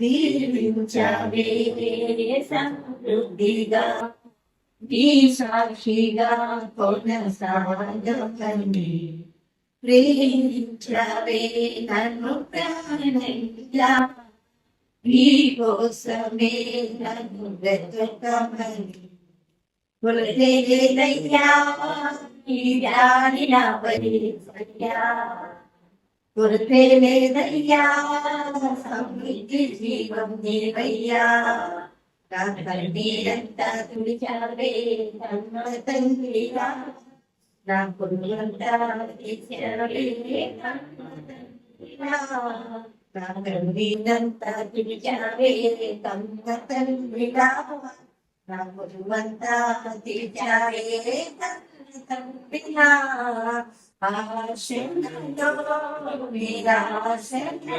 దీవించవే సమృద్ధిగా ఈ సాక్షిగా కొనసాగమని ప్రేమించవే నన్ను ప్రాణంగా నీ కోసమే నన్ను వెతకమని కొలతేదయ్యా నీ ధ్యానిన పరిచర్య కొలతేదయ్యా సమృద్ధి జీవం నీవయ్యా నా కన్నీరంతా తుడిచావే కన్న తండ్రిగా నా కొడుకంతా తీర్చావే కన్న తండ్రిగా నా కన్నీరంతా తుడిచావే కన్న తండ్రిగా నా కొడుకంతా తీర్చావే కన్న తండ్రిగా ఆశలో నిరాశలో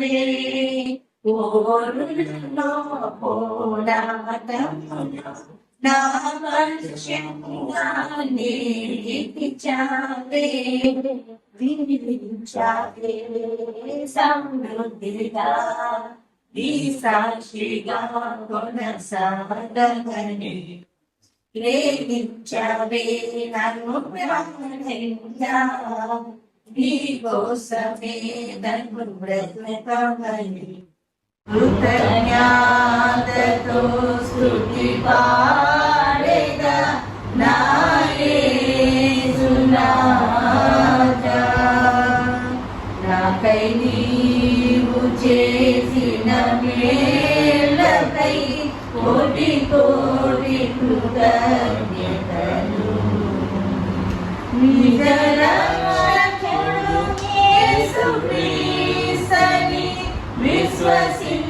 నేను ఓరులో పోరాటములో నా వర్షంగా నిలిచావే దీవించావే సమృద్ధిగా ఈ సాక్షిగా కొనసాగమని ప్రేమించవే నన్ను ప్రాణంగా నీ కోసమే నన్ను బ్రతకమని కృతజ్ఞతతో స్తుతి పాడేదా నా యేసునాథా నాకై నీవు చేసిన మేలకై కోటి కోటి కృతజ్ఞతలు నిజ రక్షకుడు యేసుక్రీస్తుని విశ్వసించెదను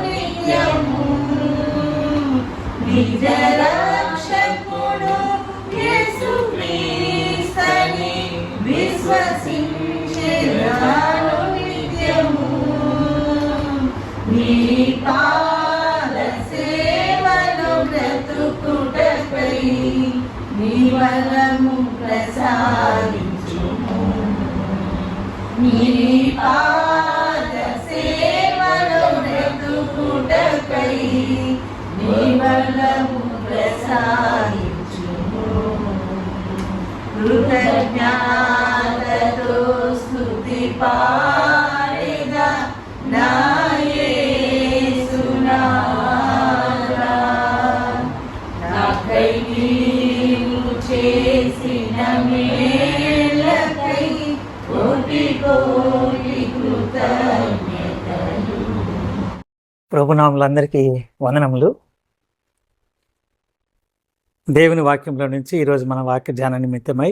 నిత్యము నిజ రక్షకుడు యేసుక్రీస్తుని విశ్వసించెదను నిత్యము నీ పాద సేవలో బ్రతుకుటకై నీ వరము ప్రసాదించుము నీ పాద సేవలో బ్రతుకుటకై నీ వరము ప్రసాదించుము కృతజ్ఞతతో స్తుతి పాడేదా నా యేసునాథా నాకై నీవు చేసిన మేలకై కోటి కోటి కృతజ్ఞతలు. ప్రభునాములందరికీ వందనములు. దేవుని వాక్యంలో నుంచి ఈరోజు మన వాక్య ధ్యాన నిమిత్తమై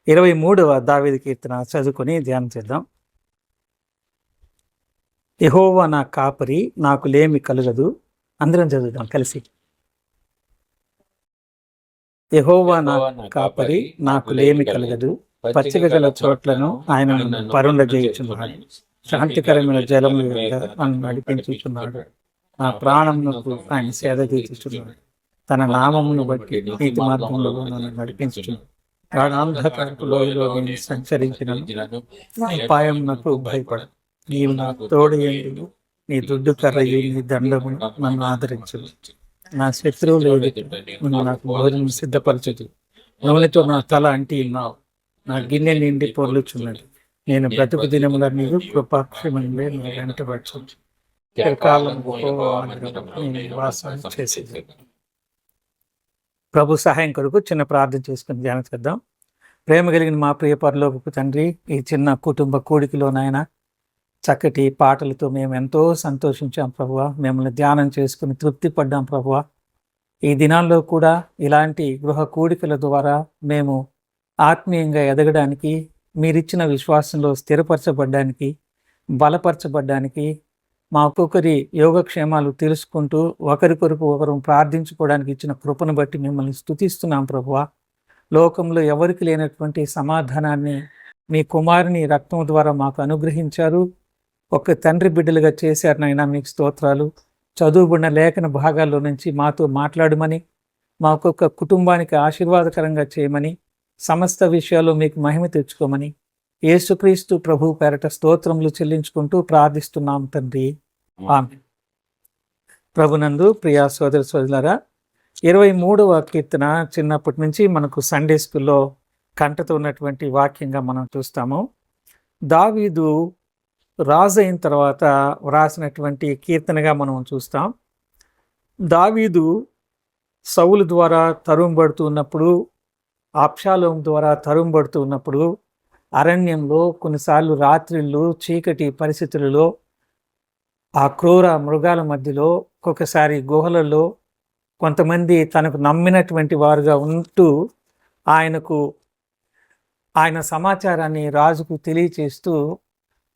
23వ దావీదు కీర్తన చదువుకొని ధ్యానం చేద్దాం. యెహోవా నా కాపరి, నాకు లేమి కలుగదు. అందరం చదువుదాం కలిసి. యెహోవా నా కాపరి, నాకు లేమి కలగదు. పచ్చిక గల చోట్లను ఆయన పరుండజేయుచున్నాడు. శాంతికరమైన జలముల వద్ద నన్ను నడిపించుచున్నాడు. నా ప్రాణమునకు ఆయన సేద తీర్చుచున్నాడు. తన నామమును బట్టి నీతి మార్గంలో నన్ను నడిపించుచున్నాడు. గాఢాంధకారపు లోయలో నేను సంచరించినను నా ఉపాయమునకు భయపడను. నీవు నాకు తోడు ఎందు నీ దుడ్డు కర్రయు నీ దండమును నన్ను ఆదరించు. నా శత్రువులు నువ్వు నాకు భోజనం సిద్ధపరచదు. నూనెతో నా తల అంటి ఉన్నావు. నా గిన్నె నిండి పొర్లుచున్నది. నేను బ్రతుకు దినముల నీవు కృపాక్షేమంలో నా వెంటబడచ్చు. చిరకాలం వాసం చేసేది. ప్రభు సహాయం కొరకు చిన్న ప్రార్థన చేసుకుని ధ్యానం చేద్దాం. ప్రేమ కలిగిన మా ప్రియ పరలోకపు తండ్రి, ఈ చిన్న కుటుంబ కూడికలోనైనా చక్కటి పాటలతో మేము ఎంతో సంతోషించాం ప్రభువా. మిమ్మల్ని ధ్యానం చేసుకుని తృప్తి పడ్డాం ప్రభువా. ఈ దినాల్లో కూడా ఇలాంటి గృహ కూడికల ద్వారా మేము ఆత్మీయంగా ఎదగడానికి, మీరిచ్చిన విశ్వాసంలో స్థిరపరచబడ్డానికి, బలపరచబడ్డానికి, మా ఒక్కొక్కరి యోగక్షేమాలు తెలుసుకుంటూ ఒకరి కొరకు ఒకరు ప్రార్థించుకోవడానికి ఇచ్చిన కృపను బట్టి మిమ్మల్ని స్తుతిస్తున్నాం ప్రభువా. లోకంలో ఎవరికి లేనటువంటి సమాధానాన్ని మీ కుమారుని రక్తం ద్వారా మాకు అనుగ్రహించారు. ఒక తండ్రి బిడ్డలుగా చేశారు నాయనా, మీకు స్తోత్రాలు. చదువుబడిన లేఖన భాగాల్లో నుంచి మాతో మాట్లాడమని, మా ఒక్కొక్క కుటుంబానికి ఆశీర్వాదకరంగా చేయమని, సమస్త విషయాలు మీకు మహిమ తెచ్చుకోమని యేసుక్రీస్తు ప్రభు పేరట స్తోత్రములు చెల్లించుకుంటూ ప్రార్థిస్తున్నాం తండ్రి. ఆమేన్. ప్రభునందు ప్రియా సోదర సోదరులారా, 23వ కీర్తన చిన్నప్పటి నుంచి మనకు సండే స్కూల్లో కంటతో ఉన్నటువంటి వాక్యంగా మనం చూస్తాము. దావీదు రాజు అయిన తర్వాత వ్రాసినటువంటి కీర్తనగా మనం చూస్తాం. దావీదు సౌలు ద్వారా తరుంబడుతూ ఉన్నప్పుడు, అబ్షాలోము ద్వారా తరుంబడుతూ ఉన్నప్పుడు, అరణ్యంలో కొన్నిసార్లు రాత్రిళ్ళు చీకటి పరిస్థితులలో, ఆ క్రూర మృగాల మధ్యలో, ఒక్కొక్కసారి గుహలలో కొంతమంది తనకు నమ్మినటువంటి వారుగా ఉంటూ ఆయన సమాచారాన్ని రాజుకు తెలియచేస్తూ,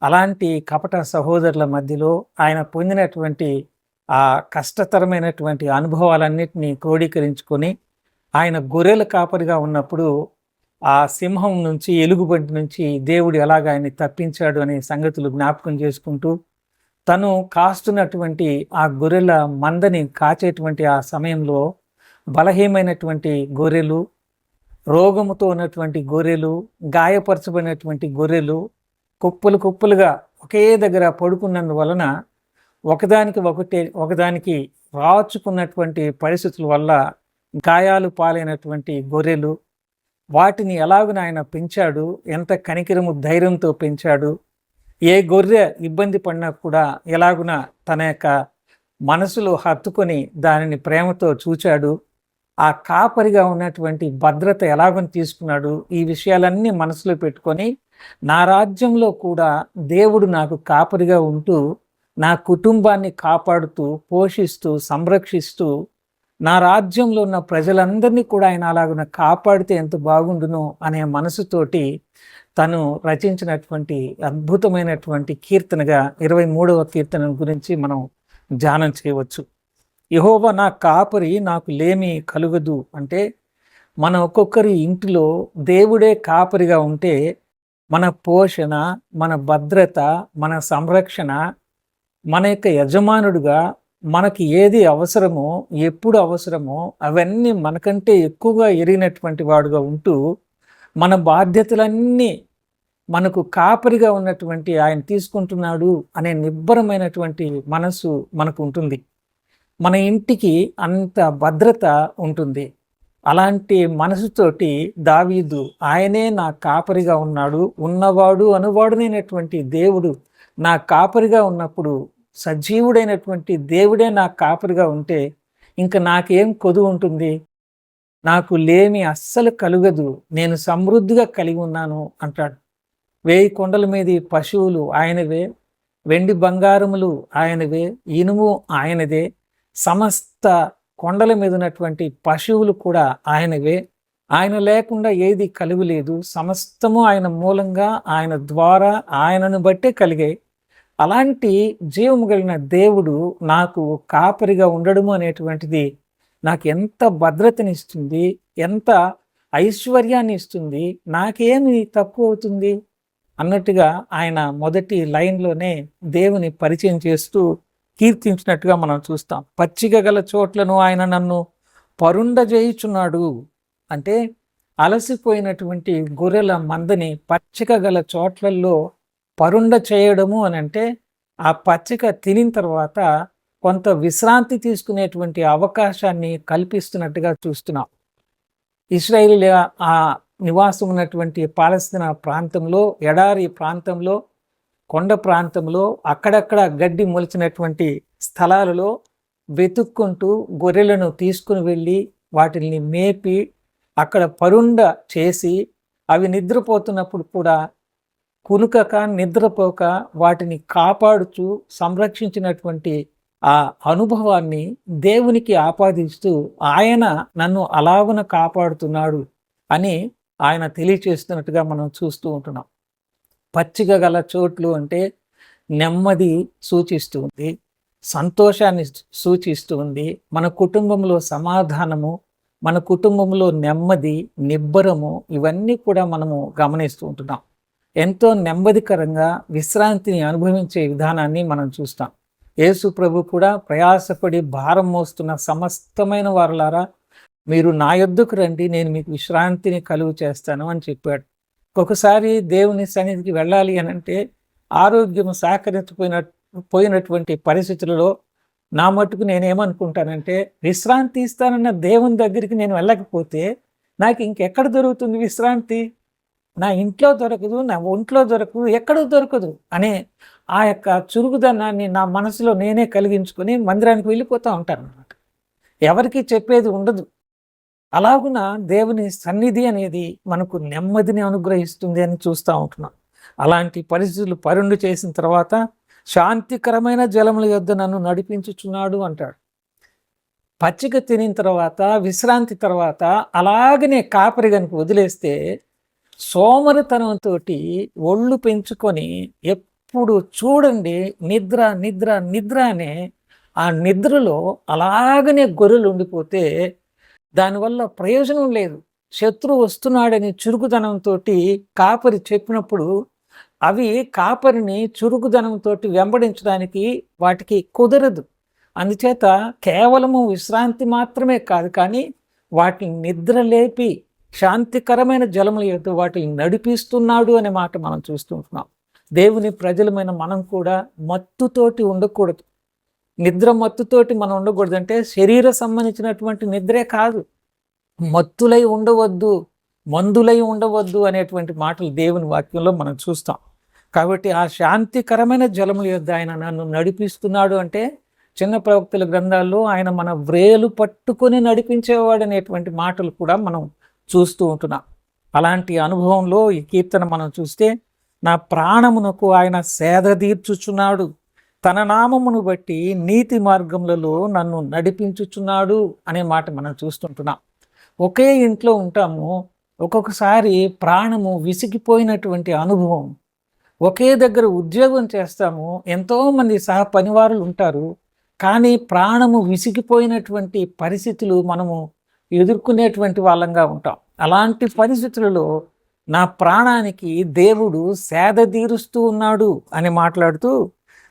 అలాంటి కపట సహోదరుల మధ్యలో ఆయన పొందినటువంటి ఆ కష్టతరమైనటువంటి అనుభవాలన్నిటినీ క్రోడీకరించుకొని, ఆయన గొర్రెల కాపరిగా ఉన్నప్పుడు ఆ సింహం నుంచి, ఎలుగుబంటి నుంచి దేవుడు ఎలాగ ఆయన్ని తప్పించాడు అనే సంగతులు జ్ఞాపకం చేసుకుంటూ, తను కాస్తున్నటువంటి ఆ గొర్రెల మందని కాచేటువంటి ఆ సమయంలో బలహీనమైనటువంటి గొర్రెలు, రోగముతో ఉన్నటువంటి గొర్రెలు, గాయపరచబడినటువంటి గొర్రెలు కుప్పలుగా ఒకే దగ్గర పడుకున్నందువలన ఒకదానికి రాచుకున్నటువంటి పరిస్థితుల వల్ల గాయాలు పాలైనటువంటి గొర్రెలు, వాటిని ఎలాగున ఆయన పెంచాడు, ఎంత కనికరము ధైర్యంతో పెంచాడు. ఏ గొర్రె ఇబ్బంది పడినా కూడా ఎలాగున తన యొక్క మనసులో హత్తుకొని దానిని ప్రేమతో చూచాడు. ఆ కాపరిగా ఉన్నటువంటి భద్రత ఎలాగని తీసుకున్నాడు. ఈ విషయాలన్నీ మనసులో పెట్టుకొని, నా రాజ్యంలో కూడా దేవుడు నాకు కాపరిగా ఉంటూ నా కుటుంబాన్ని కాపాడుతూ, పోషిస్తూ, సంరక్షిస్తూ, నా రాజ్యంలో ఉన్న ప్రజలందరినీ కూడా ఆయన అలాగున కాపాడితే ఎంత బాగుండును అనే మనసుతోటి తను రచించినటువంటి అద్భుతమైనటువంటి కీర్తనగా 23వ కీర్తన గురించి మనం ధ్యానం చేయవచ్చు. యెహోవా నా కాపరి, నాకు లేమి కలుగదు. అంటే మన ఒక్కొక్కరి ఇంటిలో దేవుడే కాపరిగా ఉంటే మన పోషణ, మన భద్రత, మన సంరక్షణ, మన యొక్క యజమానుడుగా మనకి ఏది అవసరమో, ఎప్పుడు అవసరమో అవన్నీ మనకంటే ఎక్కువగా ఎరిగినటువంటి వాడుగా ఉంటూ, మన బాధ్యతలన్నీ మనకు కాపరిగా ఉన్నటువంటి ఆయన తీసుకుంటున్నాడు అనే నిబ్బరమైనటువంటి మనసు మనకు ఉంటుంది. మన ఇంటికి అంత భద్రత ఉంటుంది. అలాంటి మనసుతోటి దావీదు, ఆయనే నా కాపరిగా ఉన్నాడు, ఉన్నవాడు అనువాడునైనటువంటి దేవుడు నా కాపరిగా ఉన్నప్పుడు, సజీవుడైనటువంటి దేవుడే నా కాపరిగా ఉంటే ఇంకా నాకేం కొదువు ఉంటుంది, నాకు లేమి అస్సలు కలుగదు, నేను సమృద్ధిగా కలిగి ఉన్నాను అంటాడు. 1000 కొండల మీద పశువులు ఆయనవే, వెండి బంగారములు ఆయనవే, ఇనుము ఆయనదే, సమస్త కొండల మీద ఉన్నటువంటి పశువులు కూడా ఆయనవే. ఆయన లేకుండా ఏది కలుగులేదు. సమస్తము ఆయన మూలంగా, ఆయన ద్వారా, ఆయనను బట్టే కలిగాయి. అలాంటి జీవము కలిగిన దేవుడు నాకు కాపరిగా ఉండడము అనేటువంటిది నాకు ఎంత భద్రతనిస్తుంది, ఎంత ఐశ్వర్యాన్ని ఇస్తుంది, నాకేమి తక్కువ అవుతుంది అన్నట్టుగా ఆయన మొదటి లైన్లోనే దేవుని పరిచయం చేస్తూ కీర్తించినట్టుగా మనం చూస్తాం. పచ్చిక గల చోట్లను ఆయన నన్ను పరుండజేయుచున్నాడు. అంటే అలసిపోయినటువంటి గొర్రెల మందని పచ్చిక గల చోట్లలో పరుండ చేయడము అని అంటే, ఆ పచ్చిక తినిన తర్వాత కొంత విశ్రాంతి తీసుకునేటువంటి అవకాశాన్ని కల్పిస్తున్నట్టుగా చూస్తున్నాం. ఇశ్రాయేలు ఆ నివాసం ఉన్నటువంటి పాలస్తీనా ప్రాంతంలో, ఎడారి ప్రాంతంలో, కొండ ప్రాంతంలో, అక్కడక్కడ గడ్డి మొలిచినటువంటి స్థలాలలో వెతుక్కుంటూ గొర్రెలను తీసుకుని వెళ్ళి వాటిని మేపి అక్కడ పరుండ చేసి, అవి నిద్రపోతున్నప్పుడు కూడా కునుకక నిద్రపోక వాటిని కాపాడుచూ సంరక్షించినటువంటి ఆ అనుభవాన్ని దేవునికి ఆపాదిస్తూ, ఆయన నన్ను అలాగున కాపాడుతున్నాడు అని ఆయన తెలియచేస్తున్నట్టుగా మనం చూస్తూ ఉంటున్నాం. పచ్చిక గల చోట్లు అంటే నెమ్మది సూచిస్తూ ఉంది, సంతోషాన్ని సూచిస్తూ ఉంది. మన కుటుంబంలో సమాధానము, మన కుటుంబంలో నెమ్మది, నిబ్బరము, ఇవన్నీ కూడా మనము గమనిస్తూ ఉంటున్నాం. ఎంతో నెమ్మదికరంగా విశ్రాంతిని అనుభవించే విధానాన్ని మనం చూస్తాం. యేసు ప్రభు కూడా ప్రయాసపడి భారం మోస్తున్న సమస్తమైన వారులారా మీరు నా యొద్దకు రండి, నేను మీకు విశ్రాంతిని కలుగు చేస్తాను అని చెప్పాడు. ఒక్కొక్కసారి దేవుని సన్నిధికి వెళ్ళాలి అని అంటే ఆరోగ్యం పోయినటువంటి పరిస్థితులలో నా మట్టుకు నేనేమనుకుంటానంటే, విశ్రాంతి ఇస్తానన్న దేవుని దగ్గరికి నేను వెళ్ళకపోతే నాకు ఇంకెక్కడ దొరుకుతుంది విశ్రాంతి? నా ఇంట్లో దొరకదు, నా ఒంట్లో దొరకదు, ఎక్కడో దొరకదు అనే ఆ యొక్క చురుకుదనాన్ని నా మనసులో నేనే కలిగించుకొని మందిరానికి వెళ్ళిపోతూ ఉంటాను అన్నమాట. ఎవరికి చెప్పేది ఉండదు. అలాగున దేవుని సన్నిధి అనేది మనకు నెమ్మదిని అనుగ్రహిస్తుంది అని చూస్తూ ఉంటున్నాం. అలాంటి పరిస్థితులు పరుండు చేసిన తర్వాత శాంతికరమైన జలముల యొద్ద నన్ను నడిపించుచున్నాడు అంటాడు. పచ్చిక తినిన తర్వాత, విశ్రాంతి తర్వాత అలాగనే కాపరి కనుక వదిలేస్తే సోమరితనంతో ఒళ్ళు పెంచుకొని ఎప్పుడు చూడండి నిద్ర నిద్ర నిద్ర అనే ఆ నిద్రలో అలాగనే గొర్రెలు ఉండిపోతే దానివల్ల ప్రయోజనం లేదు. శత్రువు వస్తున్నాడని చురుకుదనంతో కాపరి చెప్పినప్పుడు అవి కాపరిని చురుకుదనంతో వెంబడించడానికి వాటికి కుదరదు. అందుచేత కేవలము విశ్రాంతి మాత్రమే కాదు, కానీ వాటిని నిద్ర లేపి శాంతికరమైన జలముల యొద్ద వాటిని నడిపిస్తున్నాడు అనే మాట మనం చూస్తుంటున్నాం. దేవుని ప్రజలమైన మనం కూడా మత్తుతోటి ఉండకూడదు. నిద్ర మత్తుతోటి మనం ఉండకూడదు. అంటే శరీర సంబంధించినటువంటి నిద్రే కాదు, మత్తులై ఉండవద్దు, మందులై ఉండవద్దు అనేటువంటి మాటలు దేవుని వాక్యంలో మనం చూస్తాం. కాబట్టి ఆ శాంతికరమైన జలముల యొద్ద ఆయన నన్ను నడిపిస్తున్నాడు అంటే చిన్న ప్రవక్తల గ్రంథాల్లో ఆయన మన వ్రేలు పట్టుకొని నడిపించేవాడు అనేటువంటి మాటలు కూడా మనం చూస్తూ ఉంటున్నాం. అలాంటి అనుభవంలో ఈ కీర్తన మనం చూస్తే, నా ప్రాణమునకు ఆయన సేద తీర్చుచున్నాడు, తన నామమును బట్టి నీతి మార్గములలో నన్ను నడిపించుచున్నాడు అనే మాట మనం చూస్తుంటున్నాం. ఒకే ఇంట్లో ఉంటాము, ఒక్కొక్కసారి ప్రాణము విసిగిపోయినటువంటి అనుభవం. ఒకే దగ్గర ఉద్యోగం చేస్తాము, ఎంతోమంది సహ పనివారులు ఉంటారు, కానీ ప్రాణము విసిగిపోయినటువంటి పరిస్థితులు మనము ఎదుర్కొనేటువంటి వాళ్ళంగా ఉంటాం. అలాంటి పరిస్థితులలో నా ప్రాణానికి దేవుడు సేద తీరుస్తూ ఉన్నాడు అని మాట్లాడుతూ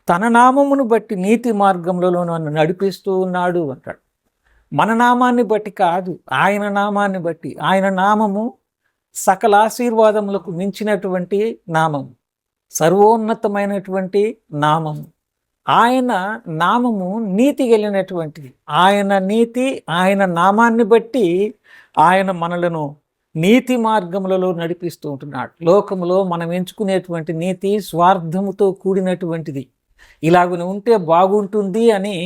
తన నామమును బట్టి నీతి మార్గంలో నన్ను నడిపిస్తూ ఉన్నాడు అంటాడు. మన నామాన్ని బట్టి కాదు, ఆయన నామాన్ని బట్టి. ఆయన నామము సకల ఆశీర్వాదములకు మించినటువంటి నామము, సర్వోన్నతమైనటువంటి నామము. ఆయన నామము నీతి కలిగినటువంటిది. ఆయన నీతి, ఆయన నామాన్ని బట్టి ఆయన మనలను నీతి మార్గములలో నడిపిస్తూ ఉంటున్నాడు. లోకములో మనం ఎంచుకునేటువంటి నీతి స్వార్థముతో కూడినటువంటిది. ఇలాగ ఉంటే బాగుంటుంది అని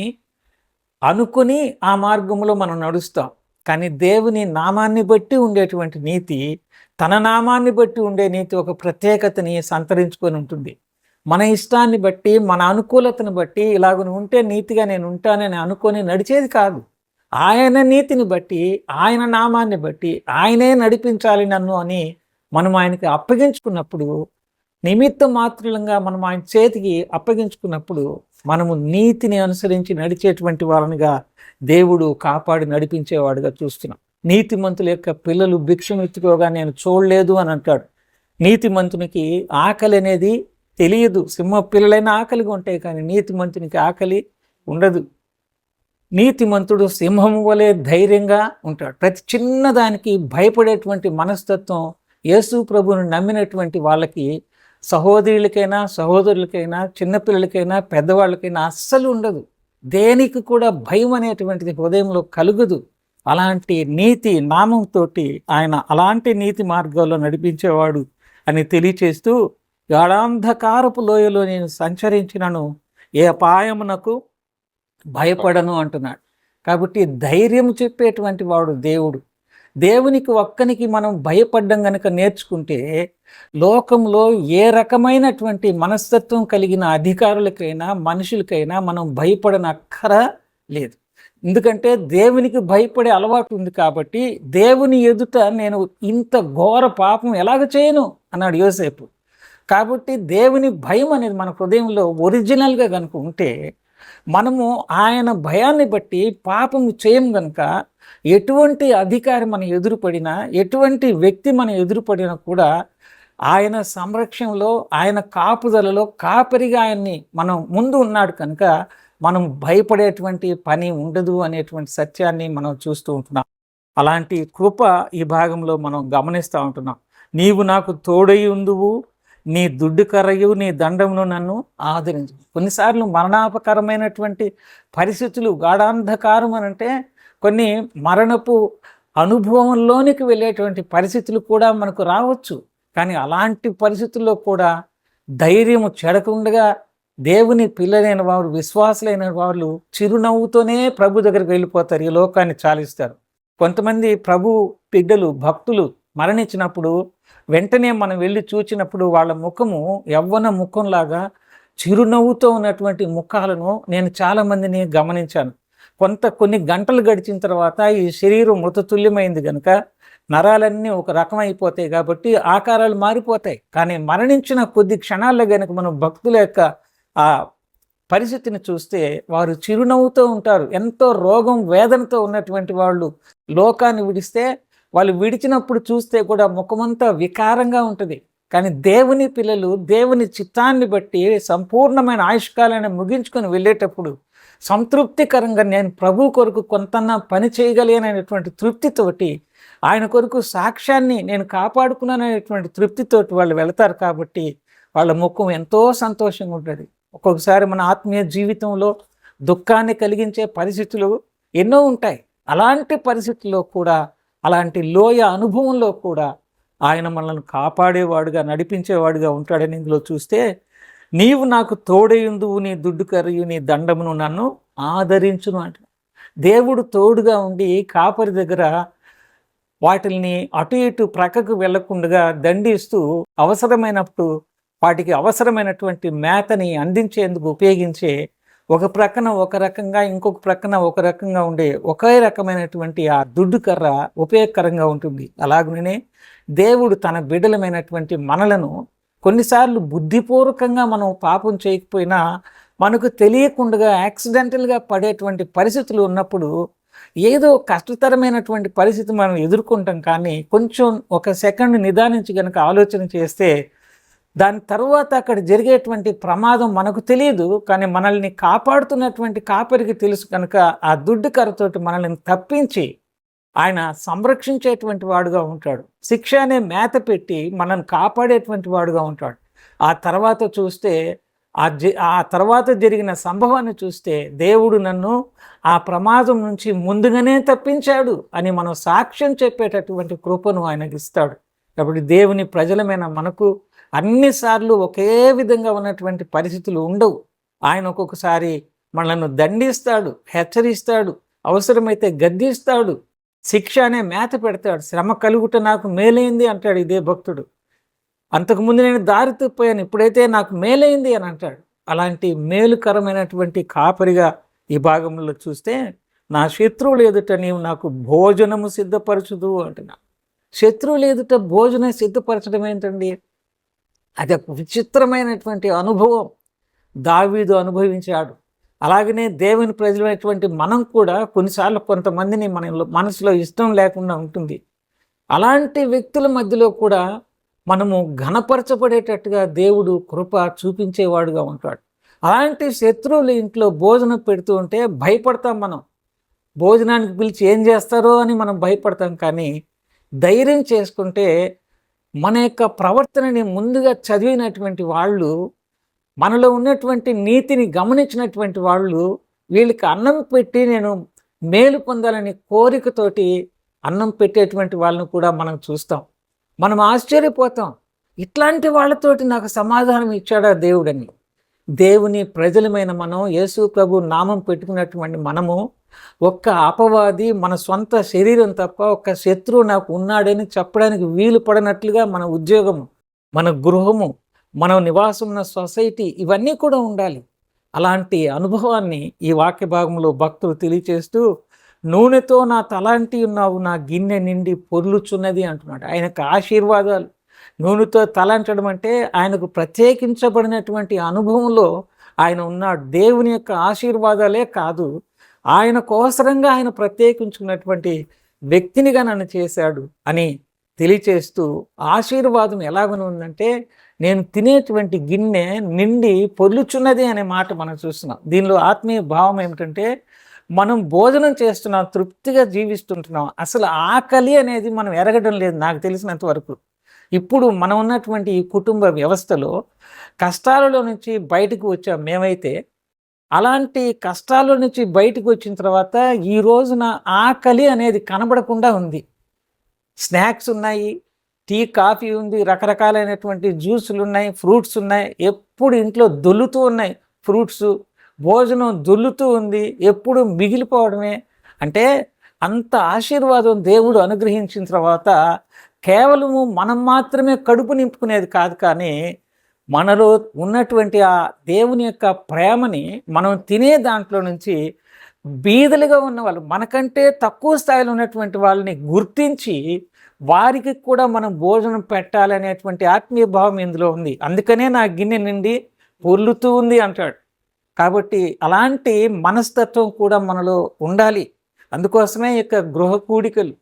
అనుకుని ఆ మార్గంలో మనం నడుస్తాం. కానీ దేవుని నామాన్ని బట్టి ఉండేటువంటి నీతి, తన నామాన్ని బట్టి ఉండే నీతి ఒక ప్రత్యేకతని సంతరించుకొని ఉంటుంది. మన ఇష్టాన్ని బట్టి, మన అనుకూలతను బట్టి ఇలాగ ఉంటే నీతిగా నేను ఉంటానని అనుకొని నడిచేది కాదు. ఆయన నీతిని బట్టి, ఆయన నామాన్ని బట్టి ఆయనే నడిపించాలి నన్ను అని మనం ఆయనకి అప్పగించుకున్నప్పుడు, నిమిత్త మాత్రులంగా మనం ఆయన చేతికి అప్పగించుకున్నప్పుడు మనము నీతిని అనుసరించి నడిచేటువంటి వాళ్ళనిగా దేవుడు కాపాడి నడిపించేవాడుగా చూస్తున్నాం. నీతిమంతుల యొక్క పిల్లలు భిక్షం ఎత్తుకోగా నేను చూడలేదు అని అంటాడు. నీతిమంతునికి ఆకలి అనేది తెలియదు. సింహ పిల్లలైన ఆకలిగా ఉంటాయి, కానీ నీతిమంతునికి ఆకలి ఉండదు. నీతిమంతుడు సింహము వలె ధైర్యంగా ఉంటాడు. ప్రతి చిన్నదానికి భయపడేటువంటి మనస్తత్వం యేసు ప్రభువును నమ్మినటువంటి వాళ్ళకి, సహోదరులకైనా సహోదరులకైనా చిన్నపిల్లలకైనా పెద్దవాళ్ళకైనా అస్సలు ఉండదు. దేనికి కూడా భయం అనేటువంటిది హృదయంలో కలుగదు. అలాంటి నీతి నామంతో ఆయన అలాంటి నీతి మార్గాల్లో నడిపించేవాడు అని తెలియచేస్తూ, గాఢాంధకారపు లోయలో నేను సంచరించినను ఏ అపాయమునకు భయపడను అంటున్నాడు. కాబట్టి ధైర్యం చెప్పేటువంటి వాడు దేవుడు. దేవునికి ఒక్కనికి మనం భయపడ్డం గనుక నేర్చుకుంటే లోకంలో ఏ రకమైనటువంటి మనస్తత్వం కలిగిన అధికారులకైనా మనుషులకైనా మనం భయపడనక్కర లేదు. ఎందుకంటే దేవునికి భయపడే అలవాటు ఉంది కాబట్టి, దేవుని ఎదుట నేను ఇంత ఘోర పాపం ఎలాగ చేయను అన్నాడు యోసేపు. కాబట్టి దేవుని భయం అనేది మన హృదయంలో ఒరిజినల్గా కనుక ఉంటే, మనము ఆయన భయాన్ని బట్టి పాపము చేయం కనుక ఎటువంటి అధికారి మన ఎదురుపడినా, ఎటువంటి వ్యక్తి మన ఎదురుపడినా కూడా ఆయన సంరక్షణలో, ఆయన కాపుదలలో కాపరిగా ఆయన్ని మనం ముందు ఉన్నాడు కనుక మనం భయపడేటువంటి పని ఉండదు అనేటువంటి సత్యాన్ని మనం చూస్తూ ఉంటున్నాం. అలాంటి కృప ఈ భాగంలో మనం గమనిస్తూ ఉంటున్నాం. నీవు నాకు తోడై ఉందువు, నీ దుడ్డు కర్రయు నీ దండమును నన్ను ఆదరించు. కొన్నిసార్లు మరణాపకరమైనటువంటి పరిస్థితులు, గాఢాంధకారం అని అంటే కొన్ని మరణపు అనుభవంలోనికి వెళ్ళేటువంటి పరిస్థితులు కూడా మనకు రావచ్చు. కానీ అలాంటి పరిస్థితుల్లో కూడా ధైర్యము చెడకుండా దేవుని పిల్లలైన వారు, విశ్వాసులైన వాళ్ళు చిరునవ్వుతోనే ప్రభు దగ్గరికి వెళ్ళిపోతారు, ఈ లోకాన్ని చాలిస్తారు. కొంతమంది ప్రభు బిడ్డలు, భక్తులు మరణించినప్పుడు వెంటనే మనం వెళ్ళి చూచినప్పుడు వాళ్ళ ముఖము యవ్వన ముఖంలాగా చిరునవ్వుతో ఉన్నటువంటి ముఖాలను నేను చాలామందిని గమనించాను. కొన్ని గంటలు గడిచిన తర్వాత ఈ శరీరం మృతతుల్యమైంది కనుక నరాలన్నీ ఒక రకం అయిపోతాయి కాబట్టి ఆకారాలు మారిపోతాయి. కానీ మరణించిన కొద్ది క్షణాల్లో కనుక మనం భక్తుల యొక్క ఆ పరిస్థితిని చూస్తే వారు చిరునవ్వుతో ఉంటారు. ఎంతో రోగం, వేదనతో ఉన్నటువంటి వాళ్ళు లోకాన్ని విడిస్తే వాళ్ళు విడిచినప్పుడు చూస్తే కూడా ముఖమంతా వికారంగా ఉంటుంది. కానీ దేవుని పిల్లలు దేవుని చిత్తాన్ని బట్టి సంపూర్ణమైన ఆయుష్కాలాన్ని ముగించుకొని వెళ్ళేటప్పుడు సంతృప్తికరంగా నేను ప్రభు కొరకు కొంతన్నా పని చేయగలిగినటువంటి తృప్తితోటి, ఆయన కొరకు సాక్ష్యాన్ని నేను కాపాడుకున్నాననేటువంటి తృప్తితోటి వాళ్ళు వెళతారు. కాబట్టి వాళ్ళ ముఖం ఎంతో సంతోషంగా ఉంటుంది. ఒక్కొక్కసారి మన ఆత్మీయ జీవితంలో దుఃఖాన్ని కలిగించే పరిస్థితులు ఎన్నో ఉంటాయి. అలాంటి పరిస్థితుల్లో కూడా, అలాంటి లోయ అనుభవంలో కూడా ఆయన మనల్ని కాపాడేవాడుగా, నడిపించేవాడుగా ఉంటాడని ఇందులో చూస్తే, నీవు నాకు తోడయుందువు, నీ దుడ్డు కర్రయు నీ దండమును నన్ను ఆదరించును అంట. దేవుడు తోడుగా ఉండి కాపరి దగ్గర వాటిని అటు ఇటు ప్రక్కకు వెళ్లకుండా దండిస్తూ అవసరమైనప్పుడు వాటికి అవసరమైనటువంటి మేతని అందించేందుకు ఉపయోగించే, ఒక ప్రక్కన ఒక రకంగా ఇంకొక ప్రక్కన ఒక రకంగా ఉండే ఒకే రకమైనటువంటి ఆ దుడ్డు కర్ర ఉపయోగకరంగా ఉంటుంది. అలాగనే దేవుడు తన బిడ్డలమైనటువంటి మనలను కొన్నిసార్లు బుద్ధిపూర్వకంగా మనం పాపం చేయకపోయినా మనకు తెలియకుండా యాక్సిడెంటల్గా పడేటువంటి పరిస్థితులు ఉన్నప్పుడు ఏదో కష్టతరమైనటువంటి పరిస్థితి మనం ఎదుర్కొంటాం. కానీ కొంచెం ఒక సెకండ్ నిదానించి కనుక ఆలోచన చేస్తే దాని తర్వాత అక్కడ జరిగేటువంటి ప్రమాదం మనకు తెలియదు, కానీ మనల్ని కాపాడుతున్నటువంటి కాపరికి తెలుసు కనుక ఆ దుడ్డు కర్రతోటి మనల్ని తప్పించి ఆయన సంరక్షించేటువంటి వాడుగా ఉంటాడు. శిక్ష అనే మేత పెట్టి మనల్ని కాపాడేటువంటి వాడుగా ఉంటాడు. ఆ తర్వాత చూస్తే ఆ తర్వాత జరిగిన సంభవాన్ని చూస్తే దేవుడు నన్ను ఆ ప్రమాదం నుంచి ముందుగానే తప్పించాడు అని మనం సాక్ష్యం చెప్పేటటువంటి కృపను ఆయనకి ఇస్తాడు. కాబట్టి దేవుని ప్రజలమైన మనకు అన్నిసార్లు ఒకే విధంగా ఉన్నటువంటి పరిస్థితులు ఉండవు. ఆయన ఒక్కొక్కసారి మనల్ని దండిస్తాడు, హెచ్చరిస్తాడు, అవసరమైతే గద్దిస్తాడు, శిక్ష అనే మేత పెడతాడు. శ్రమ కలుగుట నాకు మేలైంది అంటాడు ఇదే భక్తుడు. అంతకుముందు నేను దారి తప్పాను, ఇప్పుడైతే నాకు మేలైంది అని అంటాడు. అలాంటి మేలుకరమైనటువంటి కాపరిగా ఈ భాగంలో చూస్తే, నా శత్రువులు ఎదుట నీవు నాకు భోజనము సిద్ధపరచుదు అంటున్నా. శత్రువులు ఎదుట భోజనం సిద్ధపరచడం ఏంటండి? అది ఒక విచిత్రమైనటువంటి అనుభవం దావీదు అనుభవించాడు. అలాగనే దేవుని ప్రజలైనటువంటి మనం కూడా కొన్నిసార్లు కొంతమందిని మన మనసులో ఇష్టం లేకుండా ఉంటుంది. అలాంటి వ్యక్తుల మధ్యలో కూడా మనము ఘనపరచబడేటట్టుగా దేవుడు కృప చూపించేవాడుగా ఉంటాడు. అలాంటి శత్రువుల ఇంట్లో భోజనం పెడుతూ ఉంటే భయపడతాం. మనం భోజనానికి పిలిచి ఏం చేస్తారో అని మనం భయపడతాం. కానీ ధైర్యం చేసుకుంటే మన యొక్క ప్రవర్తనని ముందుగా చదివినటువంటి వాళ్ళు, మనలో ఉన్నటువంటి నీతిని గమనించినటువంటి వాళ్ళు, వీళ్ళకి అన్నం పెట్టి నేను మేలు పొందాలని కోరికతోటి అన్నం పెట్టేటువంటి వాళ్ళని కూడా మనం చూస్తాం. మనం ఆశ్చర్యపోతాం, ఇట్లాంటి వాళ్ళతోటి నాకు సమాధానం ఇచ్చాడా దేవుడని. దేవుని ప్రజలమైన మనం, యేసు ప్రభు నామం పెట్టుకున్నటువంటి మనము, ఒక్క అపవాది మన సొంత శరీరం తప్ప ఒక్క శత్రువు నాకు ఉన్నాడని చెప్పడానికి వీలు పడినట్లుగా మన ఉద్యోగము, మన గృహము, మనం నివాసం ఉన్న సొసైటీ ఇవన్నీ కూడా ఉండాలి. అలాంటి అనుభవాన్ని ఈ వాక్య భాగంలో భక్తులు తెలియచేస్తూ, నూనెతో నా తలాంటి ఉన్నావు, నా గిన్నె నిండి పొర్లుచున్నది అంటున్నాడు. ఆయనకు ఆశీర్వాదాలు. నూనెతో తలంచడం అంటే ఆయనకు ప్రత్యేకించబడినటువంటి అనుభవంలో ఆయన ఉన్నాడు. దేవుని యొక్క ఆశీర్వాదాలే కాదు, ఆయన కోసరంగా ఆయన ప్రత్యేకించుకున్నటువంటి వ్యక్తినిగా నన్ను చేశాడు అని తెలియచేస్తూ, ఆశీర్వాదం ఎలాగని ఉందంటే నేను తినేటువంటి గిన్నె నిండి పొర్లుచున్నది అనే మాట మనం చూస్తున్నాం. దీనిలో ఆత్మీయ భావం ఏమిటంటే, మనం భోజనం చేస్తున్నాం, తృప్తిగా జీవిస్తుంటున్నాం. అసలు ఆకలి అనేది మనం ఎరగడం లేదు నాకు తెలిసినంత వరకు. ఇప్పుడు మనం ఉన్నటువంటి ఈ కుటుంబ వ్యవస్థలో కష్టాలలో నుంచి బయటకు వచ్చాం మేమైతే. అలాంటి కష్టాల నుంచి బయటకు వచ్చిన తర్వాత ఈ రోజున ఆకలి అనేది కనబడకుండా ఉంది. స్నాక్స్ ఉన్నాయి, టీ, కాఫీ ఉంది, రకరకాలైనటువంటి జ్యూసులు ఉన్నాయి, ఫ్రూట్స్ ఉన్నాయి, ఎప్పుడు ఇంట్లో దొల్లుతూ ఉన్నాయి ఫ్రూట్స్, భోజనం దొల్లుతూ ఉంది, ఎప్పుడు మిగిలిపోవడమే. అంటే అంత ఆశీర్వాదం దేవుడు అనుగ్రహించిన తర్వాత కేవలము మనం మాత్రమే కడుపు నింపుకునేది కాదు, కానీ మనలో ఉన్నటువంటి ఆ దేవుని యొక్క ప్రేమని మనం తినే దాంట్లో నుంచి బీదలుగా ఉన్న వాళ్ళు, మనకంటే తక్కువ స్థాయిలో ఉన్నటువంటి వాళ్ళని గుర్తించి వారికి కూడా మనం భోజనం పెట్టాలనేటువంటి ఆత్మీయ భావం ఇందులో ఉంది. అందుకనే నా గిన్నె నిండి పొర్లుతూ ఉంది అంటాడు. కాబట్టి అలాంటి మనస్తత్వం కూడా మనలో ఉండాలి. అందుకోసమే ఇక గృహ కూడికలు.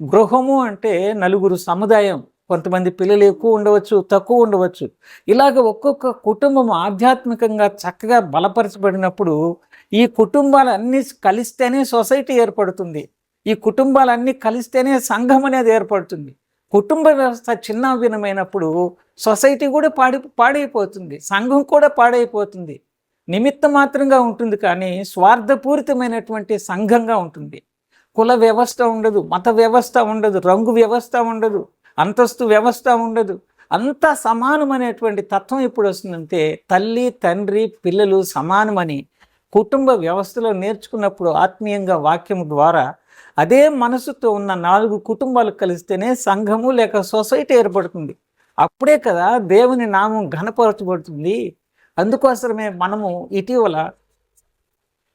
గృహము అంటే నలుగురు సముదాయం. కొంతమంది పిల్లలు ఎక్కువ ఉండవచ్చు, తక్కువ ఉండవచ్చు. ఇలాగ ఒక్కొక్క కుటుంబం ఆధ్యాత్మికంగా చక్కగా బలపరచబడినప్పుడు ఈ కుటుంబాలన్నీ కలిస్తేనే సొసైటీ ఏర్పడుతుంది. ఈ కుటుంబాలన్నీ కలిస్తేనే సంఘం అనేది ఏర్పడుతుంది. కుటుంబ వ్యవస్థ చిన్నాభిన్నమైనప్పుడు సొసైటీ కూడా పాడైపోతుంది, సంఘం కూడా పాడైపోతుంది. నిమిత్త మాత్రంగా ఉంటుంది, కానీ స్వార్థపూరితమైనటువంటి సంఘంగా ఉంటుంది. కుల వ్యవస్థ ఉండదు, మత వ్యవస్థ ఉండదు, రంగు వ్యవస్థ ఉండదు, అంతస్తు వ్యవస్థ ఉండదు. అంతా సమానమనేటువంటి తత్వం ఇప్పుడు వస్తుందంటే తల్లి, తండ్రి, పిల్లలు సమానమని కుటుంబ వ్యవస్థలో నేర్చుకున్నప్పుడు ఆత్మీయంగా వాక్యం ద్వారా అదే మనసుతో ఉన్న 4 కుటుంబాలు కలిస్తేనే సంఘము లేక సొసైటీ ఏర్పడుతుంది. అప్పుడే కదా దేవుని నామం ఘనపరచబడుతుంది. అందుకోసమే మనము ఇటీవల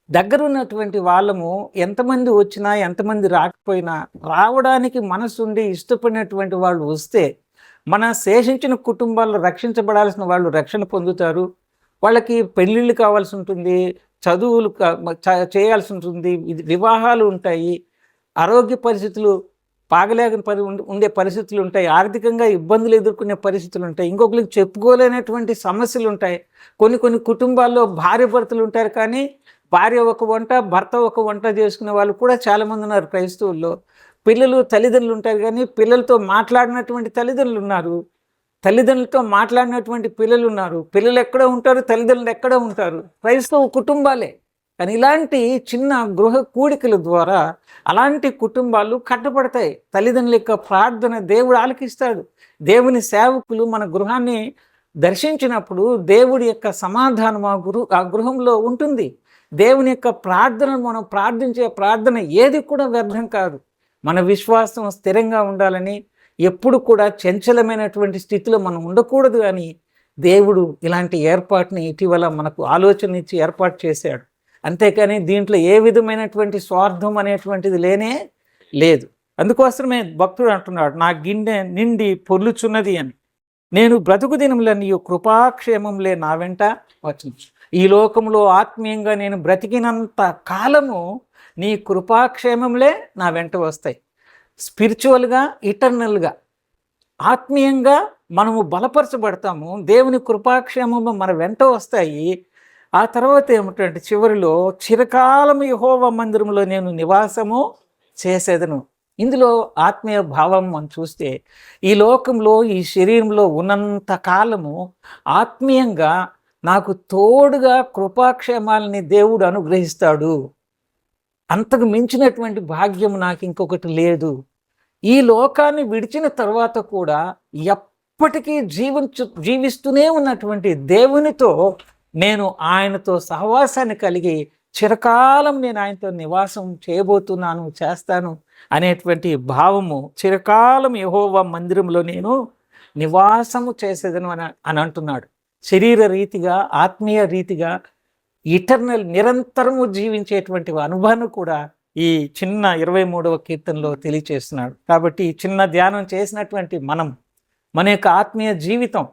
దగ్గరున్నటువంటి వాళ్ళము ఎంతమంది వచ్చినా ఎంతమంది రాకపోయినా రావడానికి మనసుండి ఇష్టపడినటువంటి వాళ్ళు వస్తే మన శేషించిన కుటుంబాల్లో రక్షించబడాల్సిన వాళ్ళు రక్షణ పొందుతారు. వాళ్ళకి పెళ్ళిళ్ళు కావాల్సి ఉంటుంది, చదువులు చేయాల్సి ఉంటుంది, వివాహాలు ఉంటాయి, ఆరోగ్య పరిస్థితులు బాగలేని ఉండే పరిస్థితులు ఉంటాయి, ఆర్థికంగా ఇబ్బందులు ఎదుర్కొనే పరిస్థితులు ఉంటాయి, ఇంకొకరికి చెప్పుకోలేనటువంటి సమస్యలు ఉంటాయి. కొన్ని కుటుంబాల్లో భార్య భర్తలు ఉంటారు, కానీ భార్య ఒక వంట, భర్త ఒక వంట చేసుకునే వాళ్ళు కూడా చాలామంది ఉన్నారు క్రైస్తవుల్లో. పిల్లలు తల్లిదండ్రులు ఉంటారు, కానీ పిల్లలతో మాట్లాడినటువంటి తల్లిదండ్రులు ఉన్నారు, తల్లిదండ్రులతో మాట్లాడినటువంటి పిల్లలు ఉన్నారు. పిల్లలు ఎక్కడ ఉంటారు, తల్లిదండ్రులు ఎక్కడ ఉంటారు, క్రైస్తవ కుటుంబాలే. కానీ ఇలాంటి చిన్న గృహ కూడికల ద్వారా అలాంటి కుటుంబాలు కట్టబడతాయి. తల్లిదండ్రుల యొక్క ప్రార్థన దేవుడు ఆలకిస్తాడు. దేవుని సేవకులు మన గృహాన్ని దర్శించినప్పుడు దేవుడి యొక్క సమాధానం ఆ గృహంలో ఉంటుంది. దేవుని యొక్క ప్రార్థనను మనం ప్రార్థించే ప్రార్థన ఏది కూడా వ్యర్థం కాదు. మన విశ్వాసం స్థిరంగా ఉండాలని, ఎప్పుడు కూడా చంచలమైనటువంటి స్థితిలో మనం ఉండకూడదు అని దేవుడు ఇలాంటి ఏర్పాటుని ఇటీవల మనకు ఆలోచన ఇచ్చి ఏర్పాటు చేశాడు. అంతేకాని దీంట్లో ఏ విధమైనటువంటి స్వార్థం అనేటువంటిది లేనే లేదు. అందుకోసమే భక్తుడు అంటున్నాడు, నా గిన్నె నిండి పొర్లుచున్నది అని. నేను బ్రతుకు దినములన్నీ కృపాక్షేమంలే నా వెంట వచ్చును. ఈ లోకంలో ఆత్మీయంగా నేను బ్రతికినంత కాలము నీ కృపాక్షేమంలే నా వెంట వస్తాయి. స్పిరిచువల్గా, ఇటర్నల్గా, ఆత్మీయంగా మనము బలపరచబడతాము. దేవుని కృపాక్షేమము మన వెంట వస్తాయి. ఆ తర్వాత ఏమిటంటే చివరిలో చిరకాలం యెహోవా మందిరంలో నేను నివాసము చేసేదను. ఇందులో ఆత్మీయ భావం మనం చూస్తే ఈ లోకంలో ఈ శరీరంలో ఉన్నంత కాలము ఆత్మీయంగా నాకు తోడుగా కృపాక్షేమాలని దేవుడు అనుగ్రహిస్తాడు. అంతకు మించినటువంటి భాగ్యం నాకు ఇంకొకటి లేదు. ఈ లోకాన్ని విడిచిన తర్వాత కూడా ఎప్పటికీ జీవిస్తూనే ఉన్నటువంటి దేవునితో నేను ఆయనతో సహవాసాన్ని కలిగి చిరకాలం నేను ఆయనతో నివాసం చేయబోతున్నాను, చేస్తాను అనేటువంటి భావము. చిరకాలం యెహోవా మందిరంలో నేను నివాసము చేసేదను అని అంటున్నాడు. శరీర రీతిగా, ఆత్మీయ రీతిగా, ఇటర్నల్ నిరంతరము జీవించేటువంటి అనుభవాన్ని కూడా ఈ చిన్న 23వ కీర్తనలో తెలియచేస్తున్నాడు. కాబట్టి ఈ చిన్న ధ్యానం చేసినటువంటి మన యొక్క ఆత్మీయ జీవితం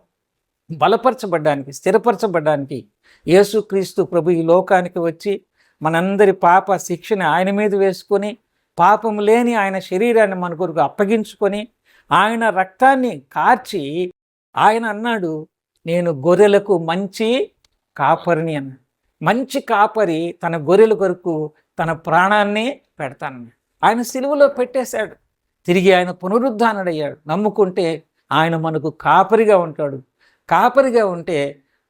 బలపరచబడ్డానికి, స్థిరపరచబడ్డానికి యేసుక్రీస్తు ప్రభు ఈ లోకానికి వచ్చి మనందరి పాప శిక్షని ఆయన మీద వేసుకొని, పాపము లేని ఆయన శరీరాన్ని మన కొరకు అప్పగించుకొని, ఆయన రక్తాన్ని కార్చి ఆయన అన్నాడు, నేను గొర్రెలకు మంచి కాపరిని అన్నాడు. మంచి కాపరి తన గొర్రెల కొరకు తన ప్రాణాన్ని పెడతాను. ఆయన సిలువలో పెట్టేశాడు, తిరిగి ఆయన పునరుద్ధానుడయ్యాడు. నమ్ముకుంటే ఆయన మనకు కాపరిగా ఉంటాడు. కాపరిగా ఉంటే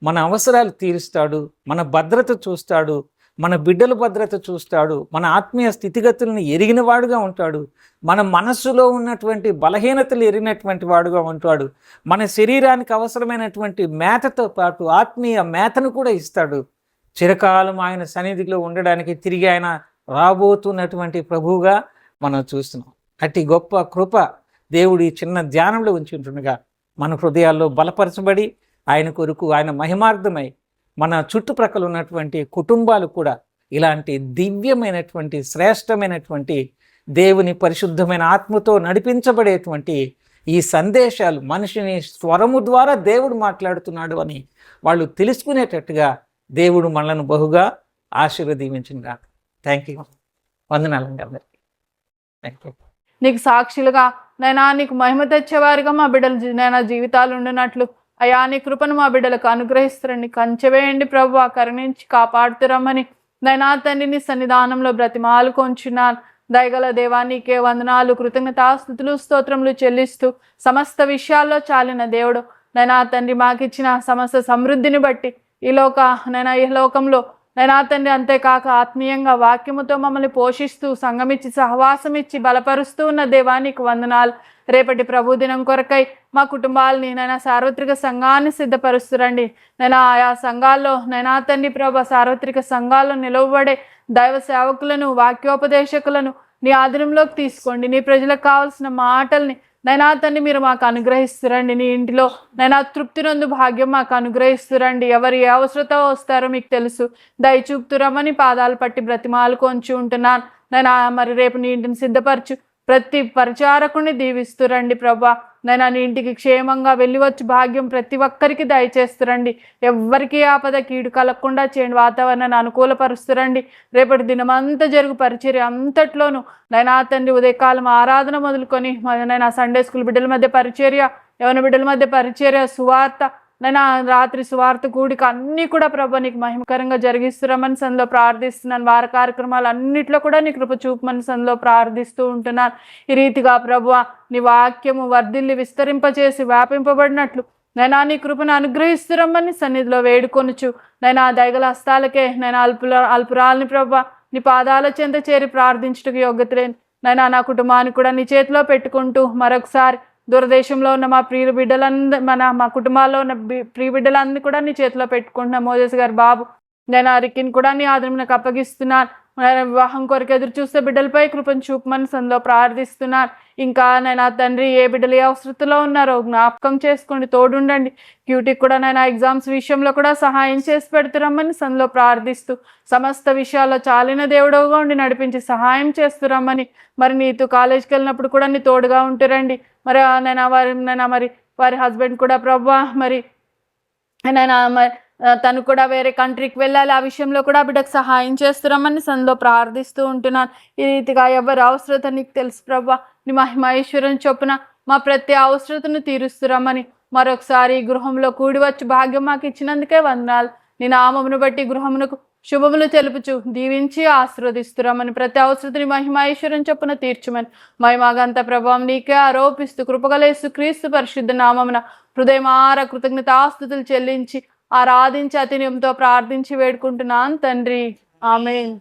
మన అవసరాలు తీరుస్తాడు, మన భద్రత చూస్తాడు, మన బిడ్డల భద్రత చూస్తాడు, మన ఆత్మీయ స్థితిగతులను ఎరిగిన వాడుగా ఉంటాడు, మన మనస్సులో ఉన్నటువంటి బలహీనతలు ఎరిగినటువంటి వాడుగా ఉంటాడు, మన శరీరానికి అవసరమైనటువంటి మేతతో పాటు ఆత్మీయ మేతను కూడా ఇస్తాడు. చిరకాలం ఆయన సన్నిధిలో ఉండడానికి తిరిగి ఆయన రాబోతున్నటువంటి ప్రభువుగా మనం చూస్తున్నాం. అట్టి గొప్ప కృప దేవుడి చిన్న ధ్యానంలో ఉంచుంటుండగా మన హృదయాల్లో బలపరచబడి ఆయన కొరకు ఆయన మహిమార్థమై మన చుట్టుప్రక్కల ఉన్నటువంటి కుటుంబాలు కూడా ఇలాంటి దివ్యమైనటువంటి శ్రేష్టమైనటువంటి దేవుని పరిశుద్ధమైన ఆత్మతో నడిపించబడేటువంటి ఈ సందేశాలు మనిషిని స్వరము ద్వారా దేవుడు మాట్లాడుతున్నాడు అని వాళ్ళు తెలుసుకునేటట్టుగా దేవుడు మనలను బహుగా ఆశీర్వదించింది. Thank you. వందనాలండి అందరికీ. Thank you. నీకు సాక్షులుగా నైనా నీకు మహిమ తెచ్చేవారుగా మా బిడ్డలు నైనా జీవితాలు ఉండినట్లు అయా నీ కృపను మా బిడ్డలకు అనుగ్రహిస్తారండి. కంచెవేయండి ప్రభు, కరుణించి కాపాడుతురమ్మని నైనా తండ్రి నీ సన్నిధానంలో బ్రతిమాలు కొంచున్నాను. దయగల దేవా నీకే వందనాలు, కృతజ్ఞతాస్తుతులు స్తోత్రములు చెల్లిస్తూ సమస్త విషయాల్లో చాలిన దేవుడు నైనా తండ్రి మాకిచ్చిన సమస్త సమృద్ధిని బట్టి ఈ లోకంలో నైనా తండ్రి అంతేకాక ఆత్మీయంగా వాక్యముతో మమ్మల్ని పోషిస్తూ సంఘమిచ్చి సహవాసం ఇచ్చి బలపరుస్తూ ఉన్న దేవానికి వందనాలు. రేపటి ప్రభు దినం కొరకై మా కుటుంబాలని నైనా సార్వత్రిక సంఘాన్ని సిద్ధపరుస్తురండి. నైనా ఆయా సంఘాల్లో నైనా తండ్రి ప్రభు సార్వత్రిక సంఘాల్లో నిలవబడే దైవ సేవకులను వాక్యోపదేశకులను నీ ఆధీనంలోకి తీసుకోండి. నీ ప్రజలకు కావాల్సిన మాటల్ని నైనా తండ్రి మీరు మాకు అనుగ్రహిస్తురండి. నీ ఇంటిలో నైనా తృప్తి నందు భాగ్యం మాకు అనుగ్రహిస్తురండి. ఎవరు ఏ అవసరత వస్తారో మీకు తెలుసు, దయచూపుతురమని పాదాలు పట్టి బ్రతిమాలు కొంచి ఉంటున్నాను. నైనా మరి రేపు నీ ఇంటిని సిద్ధపరచు, ప్రతి పరిచారకుని దీవిస్తురండి ప్రభా. నైనా నీ ఇంటికి క్షేమంగా వెళ్ళి వచ్చి భాగ్యం ప్రతి ఒక్కరికి దయచేస్తురండి. ఎవ్వరికీ ఆపద కీడు కలగకుండా చేయండి, వాతావరణాన్ని అనుకూలపరుస్తురండి. రేపటి దినమంతా జరుగు పరిచర్య అంతట్లోనూ నైనా తండ్రి ఉదయకాలం ఆరాధన మొదలుకొని నైనా సండే స్కూల్ బిడ్డల మధ్య పరిచర్య, యవన బిడ్డల మధ్య పరిచర్య, సువార్త నైనా రాత్రి సువార్త కూడిక అన్నీ కూడా ప్రభు నీకు మహిమకరంగా జరిగిస్తున్నామని సందులో ప్రార్థిస్తున్నాను. వార కార్యక్రమాలు అన్నింటిలో కూడా నీ కృప చూపమని సందులో ప్రార్థిస్తూ ఉంటున్నాను. ఈ రీతిగా ప్రభు నీ వాక్యము వర్ధిల్లి విస్తరింపచేసి వ్యాపింపబడినట్లు నైనా నీ కృపను అనుగ్రహిస్తురమ్మని సన్నిధిలో వేడుకొనుచు నైనా దయగల హస్తాలకే నైనా అల్పురాలని ప్రభు నీ పాదాల చెంత చేరి ప్రార్థించుటకు యోగ్యత లేని నైనా నా కుటుంబాన్ని కూడా నీ చేతిలో పెట్టుకుంటూ మరొకసారి దూరదేశంలో ఉన్న మా ప్రియ బిడ్డలందరూ మా కుటుంబాల్లో ఉన్న ప్రియ బిడ్డలందరినీ కూడా నీ చేతిలో పెట్టుకుంటున్నా. మోజేస్ గారు బాబు నేను రిక్కిని కూడా నీ ఆదరణకు అప్పగిస్తున్నాను. వివాహం కొరకు ఎదురు చూస్తే బిడ్డలపై కృపను చూపమని సందులో ప్రార్థిస్తున్నాను. ఇంకా నేను తండ్రి ఏ బిడ్డలు ఏ అవసరతలో ఉన్నారో జ్ఞాపకం చేసుకోండి, తోడుండండి. క్యూటీకి కూడా నేను ఎగ్జామ్స్ విషయంలో కూడా సహాయం చేసి పెడుతురమ్మని సందులో ప్రార్థిస్తూ సమస్త విషయాల్లో చాలిన దేవుడుగా ఉండి నడిపించి సహాయం చేస్తురమ్మని మరి నీతో కాలేజీకి వెళ్ళినప్పుడు కూడా నీ తోడుగా ఉంటురండి. మరి వారి హస్బెండ్ కూడా ప్రభా మరి తను కూడా వేరే కంట్రీకి వెళ్ళాలి, ఆ విషయంలో కూడా బిడ్డకు సహాయం చేస్తున్నామని సందులో ప్రార్థిస్తూ ఉంటున్నాను. ఈ రీతిగా ఎవరి అవసరత నీకు తెలుసు ప్రభా. నీ మహిమేశ్వరం చొప్పున మా ప్రతి అవసరతను తీరుస్తురమ్మని మరొకసారి గృహంలో కూడి వచ్చి భాగ్యం మాకు ఇచ్చినందుకే వందనాలు. నీ నామమును బట్టి గృహమునకు శుభములు తెలుపుచు దీవించి ఆశీర్వదిస్తురమ్మని ప్రతి అవసరతని మహిమేశ్వరం చొప్పున తీర్చుమని మహిమాగంత ప్రభావం నీకే ఆరోపిస్తూ కృపగలేసు క్రీస్తు పరిశుద్ధ నామమున హృదయమార కృతజ్ఞతాస్తుతులు చెల్లించి ఆరాధించి అతినియంతో ప్రార్థించి వేడుకుంటున్నాను తండ్రి. ఆమేన్.